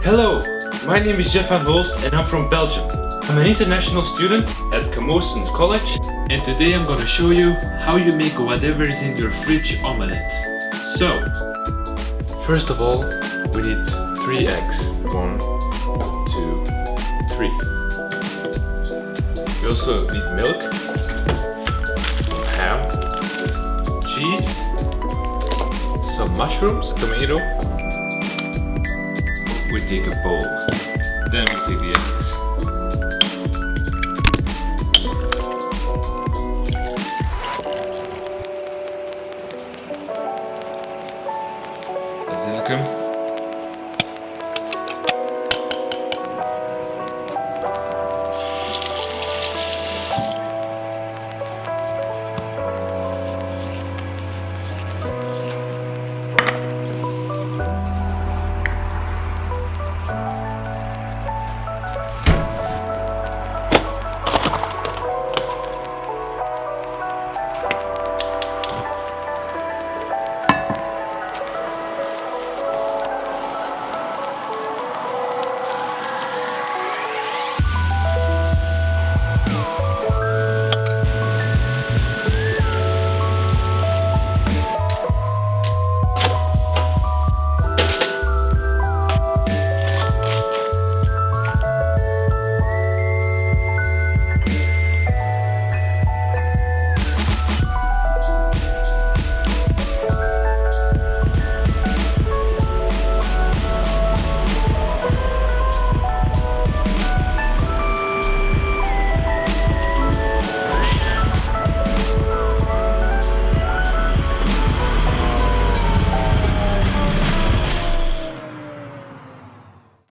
Hello, my name is Jeff van Holst and I'm from Belgium. I'm an international student at Camosun College and today I'm gonna show you how you make whatever is in your fridge omelette. So, first of all, we need 3 eggs. 1, 2, 3. We also need milk, ham, cheese, some mushrooms, tomato. We take a bowl, then we take the eggs. Azilkum.